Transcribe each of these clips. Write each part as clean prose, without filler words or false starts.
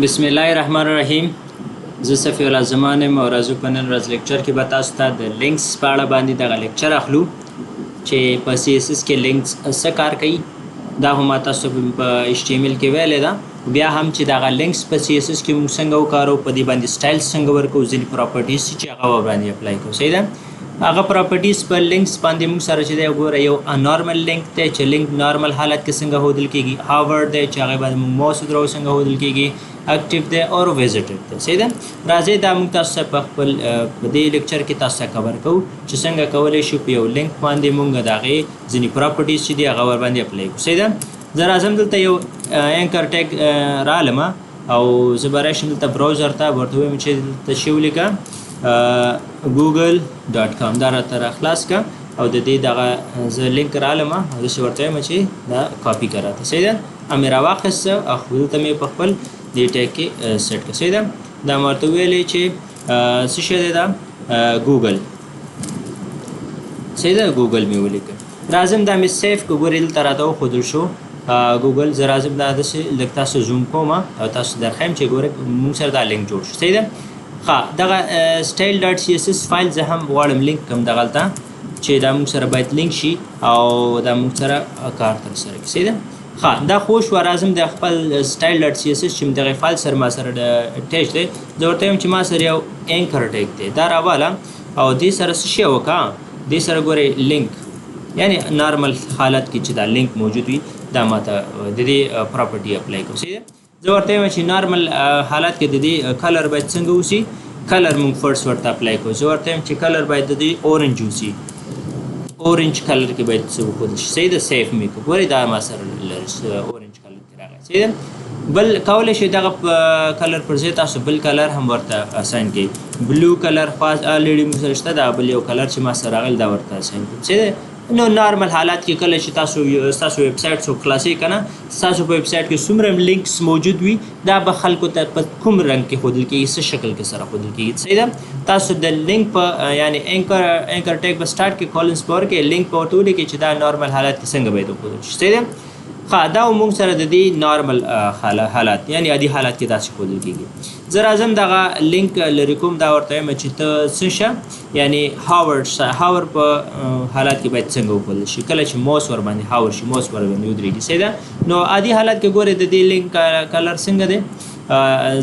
بسم الله الرحمن الرحیم. زه صفی الله زمان یم او راځو په نن ورځ لیکچر کې به تاسو ته د لینکس په اړه باندې دغه لیکچر اخلو چې په CSS کې لینکس څه کار کوي. دا هم تاسو په HTML کې ویلې ده، بیا هم چې دغه لینکس په CSS کې موږ څنګه وکارو، په دې باندې سټایل څنګه ورکو، ځینې پراپرټیز چې هغه باندې اپلای کوو. صحیح ده. هغه پراپرټیز په لینکس باندې موږ سره چې دی وګوره، یو نارمل لینک دی چې لینک نارمل حالت کې څنګه هودل کېږي، هاور دی چې هغه باندې موږ ماوس درو څنګه هودل کېږي، اکټیو دی او ویزیټډ دی. صحیح ده. راځئ دا موږ تاسو ته په خپل په دې لیکچر کې تاسو ته کور کوو چې څنګه کولی شو په یو لینک باندې موږ د هغې ځینې پراپرټیز چې دي هغه ور باندې اپلای کړو. صحیح ده. زه راځم دلته یو اینکر ټیګ رالمه او زه به راشم دلته براوزر ته، ورته وایم چې دلته شی ولیکه google.com، دا راته راخلاص که او د دې دغه زه لینک رالمه او داسې ورته وایم چې دا کاپي که راته. صحیح ده. مې راواخیسته او دلته مې په خپل دې ټیګ کې سیټ کړه. صحیح ده. دا مې ورته ویلې چې څه شی دی دا ګوګل. صحیح ده. ګوګل مې ولیکه. راځم دا مې سیف که ګورې دلته راته وښودل شو ګوګل. زه راځم دا داسې لږ تاسو زوم کوم او تاسو درښیم چې ګورئ موږ سره دا لینک جوړ شو. صحیح ده. دغه سټایل ډاټ CSS فایل زه هم غواړم لینک کړم دغلته چې دا موږ سره باید لینک شي او دا موږ سره کار ترسره کړي. صحیح ده. دا خو شوه. راځم د خپل سټایل ډاټ CSS چې دغه فایل سره ما سره اټیچ دی، زه ورته وایم چې ما سره یو اینکر ټیګ دی، دا راواله او دې سره څه شی وکړه، دې سره ګورئ لینک، یعنی نارمل حالت کې چې دا لینک موجود وي دا ماته د دې پراپرټي اپلای کوم. صحیح ده. زه ورته وایم چې نارمل حالت کې د دې کلر باید څنګه اوسي، کلر موږ فرست ورته اپلای کوو. زه ورته وایم چې کلر باید د دې اورنج اوسي، اورنج کلر کې باید څه وښودل شي. صحیح ده. سیف مې کړو. ګورئ دا ما سره اورنج کلر کې راغلی. صحیح ده. بل کولی شئ دغه کلر پر ځای تاسو بل کلر هم ورته اساین کړئ. بلو کلر خاص الریډي موږ سره شته، دا بل یو کلر چې ما سره راغلی دا ورته اساین کړئ. صحیح ده. نو نارمل حالات کې کله چې تاسو ویب سایټ څو خلاصې که نه، ستاسو په ویب سایټ کې څومره لینکس موجود وي دا به خلکو ته په کوم رنګ کې ښودل کېږي، څه شکل کې سره ښودل کېږي. صحیح ده. تاسو د لینک په یعنی اینکر ټیګ به سټارټ کې کالنس په ورکړئ، لینک په ورته ولیکئ چې دا نارمل حالات کې څنګه باید وښودل شي. صحیح ده. دا موږ سره د دې نارمل حالات یعنی عادي حالات کې داسې ښودل کېږي. زه راځم دغه لینک لرې کوم، دا ورته وایم چې ته څه شه، یعنی هاور په حالات کې باید څنګه وښودل شي، کله چې ماوس ور باندې هاور شي، ماوس ور باندې ودرېږي. صحیح ده. نو عادي حالات کې ګورئ د دې لینک کلر څنګه دی.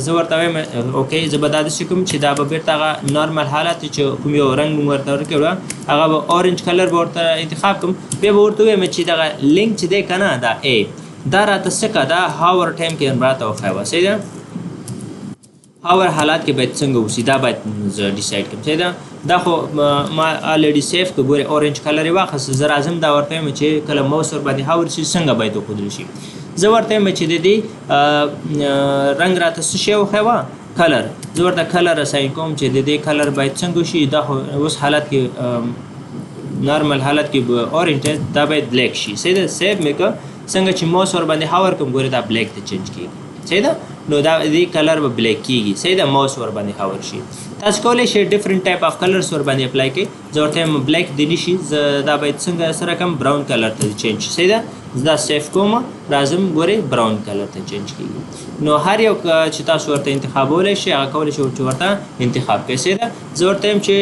زه ورته وایم اوکې، زه به دا داسې کوم چې دا به بېرته هغه نارمل حالت چې کوم یو رنګ موږ ورته ورکړو هغه به اورنج کلر به ورته انتخاب کوم. بیا به ورته ووایم چې دغه لینک چې دی که نه دا دا راته څه که دا هاور ټایم کې راته وښیوه. صحیح ده. هاور حالات کې باید څنګه اوسي دا باید زه ډیسایډ کړم. صحیح ده. دا خو ما الریډي سیف که ګورئ اورنج کلر یې واخیسته. زه راځم دا ورته وایم چې کله ماوس ور باندې هاور شي څنګه باید وښودل شي. زه ورته وایم چې د دې رنګ راته څه شی وښیوه، کلر. زه ورته کلر اساین کوم چې د دې کلر باید څنګه وشي. دا خو اوس حالت کې نارمل حالت کې اورنج دی، دا باید بلیک شي. صحیح ده. سیف مې که څنګه چې ماوس ور باندې هاور کوم ګورئ دا بلیک ته چینج کېږي. صحیح ده. نو دا دې کلر به بلیک کېږي. صحیح ده. ماوس ور باندې هاور شي. تاسو کولی شئ ډفرنٹ ټایپ اف کلرس ور باندې اپلای کړئ. زه ورته وایم بلیک دې نه شي، دا باید څنګه سره کوم براون کلر ته چینج شي. صحیح ده. دا سیف کوم، راځم ګورئ براون کلر ته چینج کېږي. نو هر یو چې تاسو ورته انتخابولی شئ هغه کولی شئ چې ورته انتخاب کړئ. صحیح ده. زه ورته وایم چې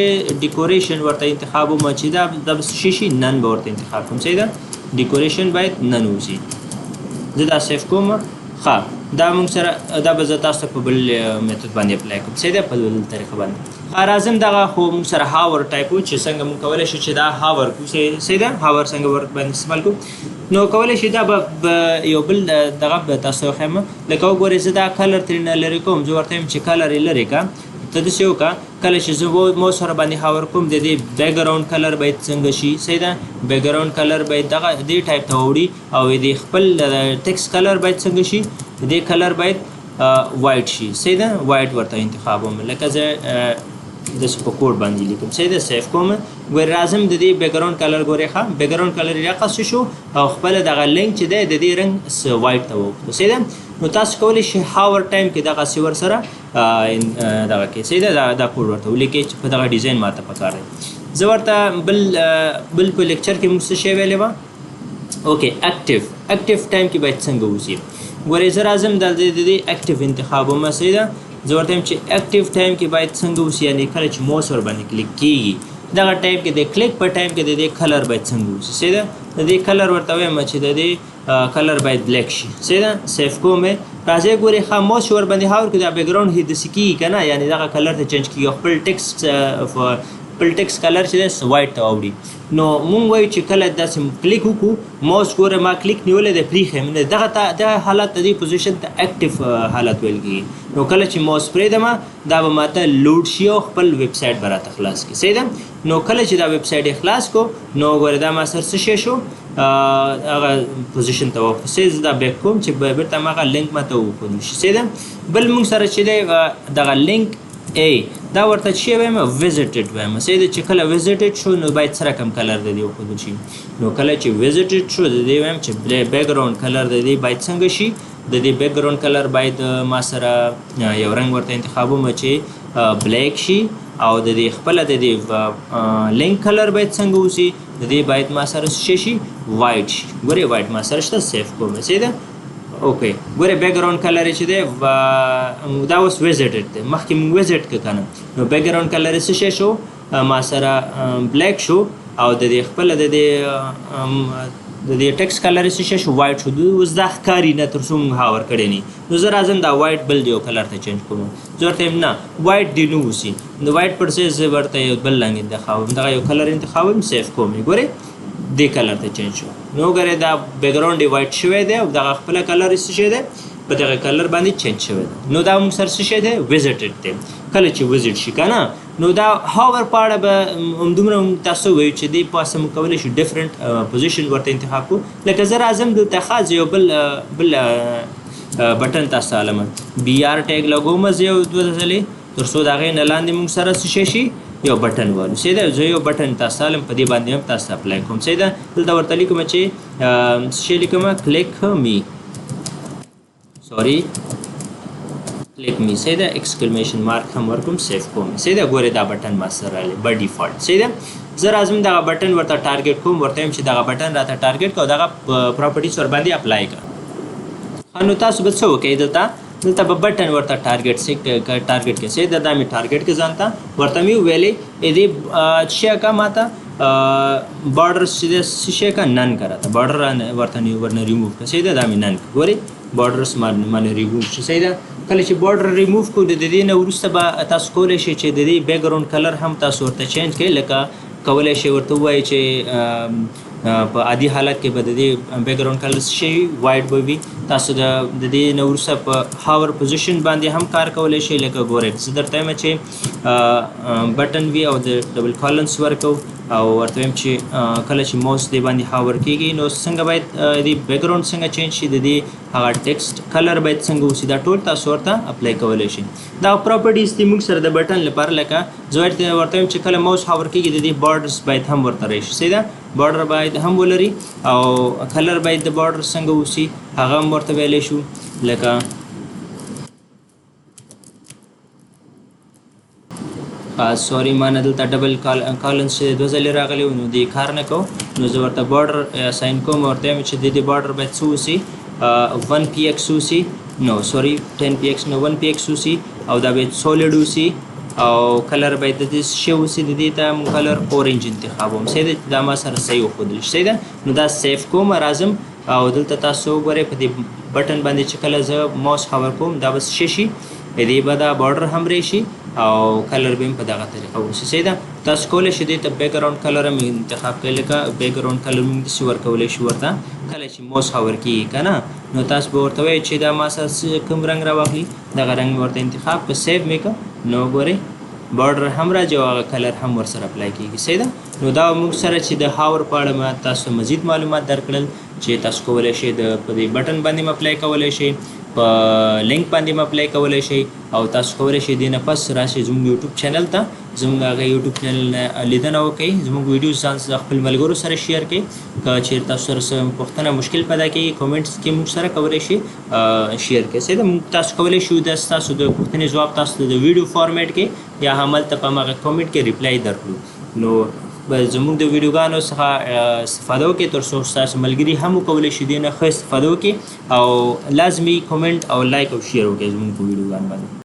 ډیکوریشن ورته انتخاب وم چې دا څه شي نن به ورته انتخاب کوم. صحیح ده. ډیکوریشن باید نن وځي. زه دا سیف کوم. دا موږ سره دا به زه تاسو ته په بل میتود باندې اپلای کوم. صحیح ده. په بل طریقه باندې راځم دغه خو موږ سره هاور ټایپ و چې څنګه موږ کولی شو چې دا هاور کړو. صحیح ده. هاور څنګه ورک باندې استعمال کړو. نو کولی شي دا به یو بل دغه به تاسو وښیم. لکه وګورئ زه دا کلر ترېنه لرې کوم. زه ورته وایم چې کلر یې لرې کړه. ته داسې وکړه کله چې زه ماوس سره باندې هاور کوم د دې بیکګراوند کلر باید څنګه شي. صحیح ده. بیکګراوند کلر باید دغه دې ټایپ ته وړي او د خپل ټیکسټ کلر باید څنګه شي، دې کلر باید وایټ شي. صحیح ده. وایټ ورته انتخاب وم لکه زه داسې په کوډ باندې لیکم. صحیح ده. سیف کوم. ګورئ راځم د دې بیکګراوند کلر ګورئ بیکګراوند کلر یې راقص شو او خپله دغه لینک چې دی د دې رنګ وایټ ته وکړو. صحیح ده. نو تاسو کولی شئ هاور ټایم کې دغسې ورسره دغه کې. صحیح ده. دا کوډ ورته ولیکئ چې په دغه ډیزاین ماته پکار دی. زه ورته بل په لیکچر کې موږ څه شی ویلی وه. اوکې اکټیو ټایم کې باید څنګه اوسي. ګورئ زه راځم دلته د دې اکټیو انتخابومه صحیح ده زه ورته وایم چې اکټیو ټایم کې باید څنګه اوسي یعنې کله چې موس ورباندې کلیک کېږي دغه ټایم کې د کلیک په ټایم کې د دې کلر باید څنګه اوسي صحیح ده د دې کلر ورته وایم چې د دې کلر باید بلیک شي صحیح ده سیف کوم راځئ ګورئ ښه موس چې ورباندې هاور کړو دا بیکګراونډ هې داسې کېږي که نه یعنې دغه کلر ته چینج کېږي خپل ټکس کلر چې دی وایټ ته اوړي نو مونږ وایو چې کله داسې کلیک وکړو موس ګوره ما کلیک نیولی دی پرېښی دغه حالت د دې پوزیشن ته اکټیو حالت ویل کېږي نو کله چې موس پرېږدمه دا به ماته لوډ شي او خپل ویب سایټ به راته خلاص کړي صحیح ده نو کله چې دا ویب سایټ یې خلاص کړو نو ګوره دا ما سره څه شی شو هغه پوزیشن ته واپس زه دا بیک کوم چې بېرته هماغه لینک ماته وښودل شي صحیح ده بل مونږ سره چې دی دغه لینک ای دا ورته چې وایم ویزټډ وایم صحیح ده چې کله ویزټډ شو نو باید څه رقم کلر د دې وښودل شي نو کله چې ویزټډ شو د دې وایم چې بیکګراونډ کلر د دې باید څنګه شي د دې بیکګراونډ کلر باید ما سره یو رنګ ورته انتخابوم چې بلیک شي او د دې خپله د دې لینک کلر باید څنګه اوسي د دې باید ما سره څه شي وایټ شي ګورئ وایټ ما سره شته سیف کوم صحیح ده اوکې ګورئ بیکګراونډ کلر چې دی دا اوس ویزټډ دی مخکې موږ ویزټ کړه که نه نو بیکګراونډ کلر یې څه شی شو ما سره بلیک شو او د دې خپله د دې ټکس کلر یې څه شی شو وایټ شو اوس دا ښکاري نه تر څو موږ هاور کړی نه نو زه راځم دا وایټ بل یو کلر ته چینج کوم زه ورته یم نه وایټ دې نه اوسي د وایټ پر ځای زه ورته یو بل رنګ انتخابوم دغه یو کلر انتخابوم سیف کوم ګورئ دې کلر ته چینج شو نو ګورئ دا بیکګراونډ یې وایټ شوی دی او دغه خپله کلر یې څه شی دی په دغه کلر باندې چینج شوی دی نو دا موږ سره څه شی دی ویزټډ دی کله چې ویزټ شي که نه نو دا هاور په اړه به همدومره تاسو ووایو چې دې پاسه موږ کولی شو ډفرنټ پوزیشن ورته انتخاب کړو لکه زه راځم دلته خاص یو بل بټن تاسو ته علمه بي آر ټیګ لګوم زه یو دوه ځلې تر څو د هغې نه لاندې موږ سره څه شی شي یو بټن والو صحیح ده زه یو بټن تاسو ته علم په دې باندې هم تاسو ته اپلای کوم صحیح ده دلته ورته لیکم چې څه شی لیکم کلیک می سوري کلیک می صحیح ده ایکسکلمیشن مارک هم ورکوم سیف کوم صحیح ده ګورئ دا بټن ما سره راغلی به ډیفالټ صحیح ده زه راځم دغه بټن ورته ټارګېټ کوم ورته یم چې دغه بټن راته ټارګېټ کړه او دغه پراپرټیز ورباندې اپلای کړه نو تاسو به څه وکړئ دلته به بټن ورته ټارګېټ کې صحیح ده دا مې ټارګېټ کې ځان ته ورته مې ویلې دې شی کا ماته بارډرس چې دی څه شی کا نن که راته بارډر ورته ورنه ریموو کړه صحیح ده دا مې نن ګورئ بارډرس مانه ریموو شي صحیح ده کله چې بارډر ریموو کړو د دې نه وروسته به تاسو کولی شئ چې د دې بیکګراونډ کلر هم تاسو ورته چینج کړئ لکه کولی شئ ورته ووایئ چې په عادي حالت کې به د دې بیکګراونډ کلر شي وایټ به وي تاسو د دې نه وروسته په هاور پوزیشن باندې هم کار کولی شئ لکه ګورئ زه درته وایم چې بټن وي او د ډبل کالنس ورکو او ورته وایم چې کله چې موس دې باندې هاور کېږي نو څنګه باید دې بیکګراونډ څنګه چینج شي د دې هغه ټیکسټ کلر باید څنګه اوسي دا ټول تاسو ورته اپلای کولی شئ دا پراپرټیز دي موږ سره د بټن لپاره لکه زه ورته وایم چې کله موس هاور کېږي د دې بارډرس باید هم ورته راشي صحیح ده بارډر باید هم ولري او کلر باید د بارډر څنګه اوسي هغه هم ورته ویلی شو لکه سوري ما نه دلته ډبل کالنس چې دوه ځلې راغلی و نو دې کار نه کوو نو زه ورته بارډر اساین کوم ورته وایم چې د دې بارډر باید څه اوسي 1 px اوسي نو سوري 10 px نو 1 px اوسي او دا باید سولډ اوسي او کلر باید د دې شی اوسي د دې ته مونږ کلر اورنج انتخابوم صحیح ده دا ما سره صحیح وښودل شي صحیح ده نو دا سیف کوم راځم او دلته تاسو وګورئ په دې بټن باندې چې کله زه موس هاور کوم دا بس شي دې به دا بارډر هم راشي او کلر به هم په دغه طریقه اوسي صحیح ده تاسو کولی شئ دې ته بیکګراونډ کلر هم انتخاب کړئ لکه بیکګراونډ کلر موږ داسې ورکولی شو ورته کله چې موس هاور کېږي که نه نو تاسو به ورته وایئ چې دا ما سره کوم رنګ راواخلي دغه رنګ مې ورته انتخاب کړه سیو مې کړه نو ګورئ بارډر هم راځي او هغه کلر هم ورسره اپلای کېږي صحیح ده نو دا موږ سره چې د هاور په اړه ما تاسو مزید معلومات درکړل چې تاسو کولی شئ په دې بټن باندې هم اپلای کولی شئ په لینک باندې هم اپلای کولی شئ او تاسو کولی شئ دې نه پس راشئ زموږ یوټیوب چینل ته زموږ هغه یوټیوب چینل نه لیدنه وکړئ زموږ ویډیوز ځان سره خپل ملګرو سره شیر کړئ که چېرې تاسو سره څه پوښتنه مشکل پیدا کېږي کومنټس کې موږ سره کولی شئ شیر کړئ صحیح ده موږ تاسو کولی شو د ستاسو د پوښتنې ځواب تاسو د ویډیو فارمیټ کې یا هملته په هماغه کومنټ کې ریپلای درکړو نو زموږ د ویډیوګانو څخه استفاده وکړئ تر څو ستاسو ملګري هم وکولی شي دې نه ښه استفاده وکړي او لازمي کومنټ او لایک او شیر وکړئ زموږ په ویډیوګانو باندې.